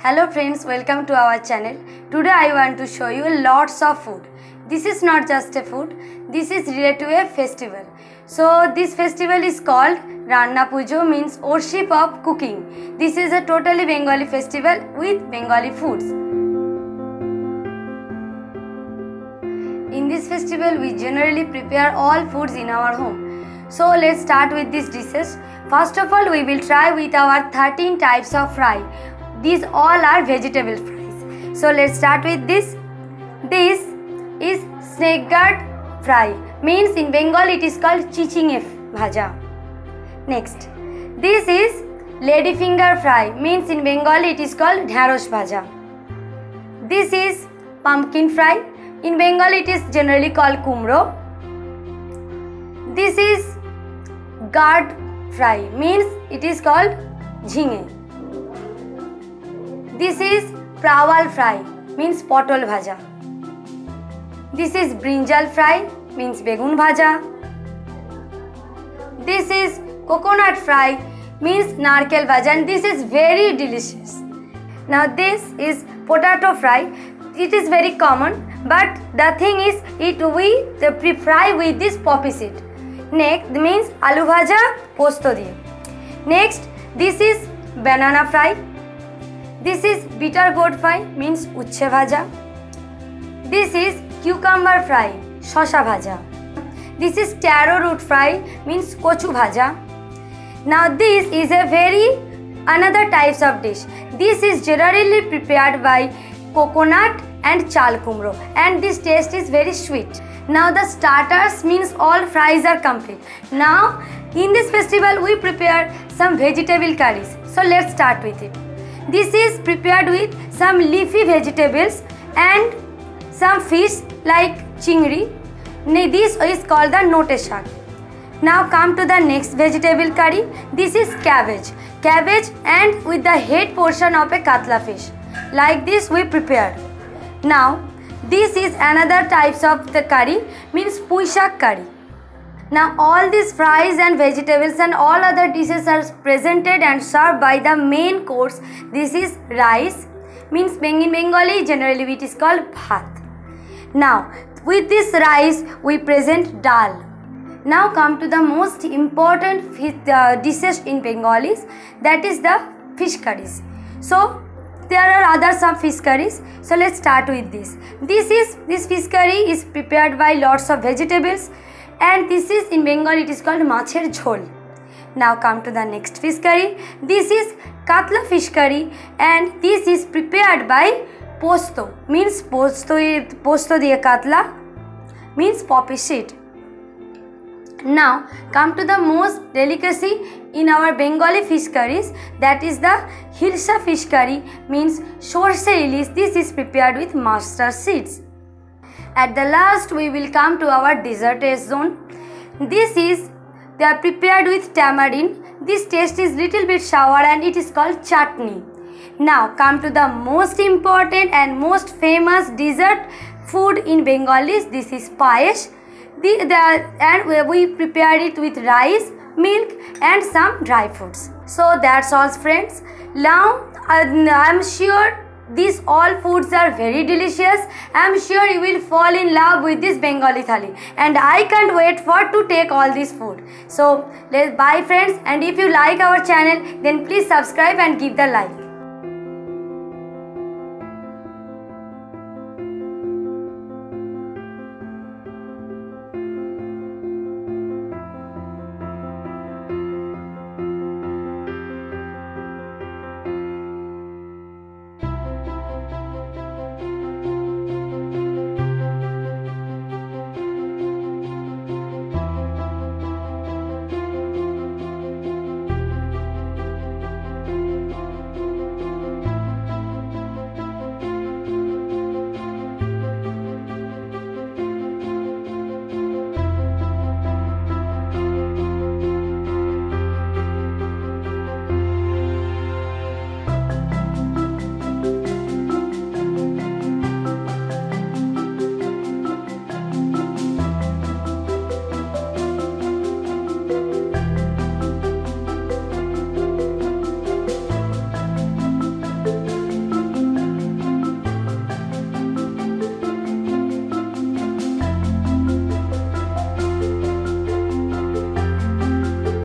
Hello friends, welcome to our channel. Today I want to show you lots of food. This is not just a food, this is related to a festival. So this festival is called Ranna poojo, means worship of cooking. This is a totally Bengali festival with Bengali foods. In this festival we generally prepare all foods in our home. So let's start with these dishes. First of all, we will try with our 13 types of fry. These all are vegetable fries. So let's start with this. This is snake gourd fry. Means in Bengal it is called chichinge bhaja. Next, this is lady finger fry. Means in Bengali it is called dhyarosh bhaja. This is pumpkin fry. In Bengali it is generally called kumro. This is gourd fry. Means it is called jhinge. This is parwal fry, means potol bhaja. This is brinjal fry, means begun bhaja. This is coconut fry, means narkel bhaja, and this is very delicious. Now this is potato fry. It is very common, but the thing is we fry with this poppy seed. Next means aloo bhaja posto diye. Next, this is banana fry. This is bitter gourd fry, means uচ্ছে bhaja. This is cucumber fry, shosha bhaja. This is taro root fry, means kochu bhaja. Now this is a another types of dish. This is generally prepared by coconut and chal kumro, and this taste is very sweet. Now the starters, means all fries are complete. Now in this festival we prepare some vegetable curries. So let's start with it. This is prepared with some leafy vegetables and some fish like chingri. This is called the note shak. Now come to the next vegetable curry. This is cabbage. Cabbage and with the head portion of a katla fish. Like this we prepared. Now this is another types of the curry, means pui shak curry. Now all these fries and vegetables and all other dishes are presented and served by the main course. This is rice, means in Bengali generally it is called bhat. Now with this rice we present dal. Now come to the most important dishes in Bengalis, that is the fish curries. So there are other some fish curries. So let's start with this. This fish curry is prepared by lots of vegetables, and this is in Bengal it is called macher jhol. Now come to the next fish curry. This is katla fish curry, and this is prepared by posto, means posto diye katla, means poppy seed. Now come to the most delicacy in our Bengali fish curries, that is the hilsa fish curry, means sorse ilis. This is prepared with mustard seeds. At the last we will come to our dessert zone. They are prepared with tamarind. This taste is little bit sour and it is called chutney. Now come to the most important and most famous dessert food in Bengalis. This is payesh. And we prepared it with rice, milk and some dry fruits. So that's all friends. Now I am sure these all foods are very delicious. I am sure you will fall in love with this Bengali Thali, and I can't wait to take all this food. So bye friends, and if you like our channel then please subscribe and give the like.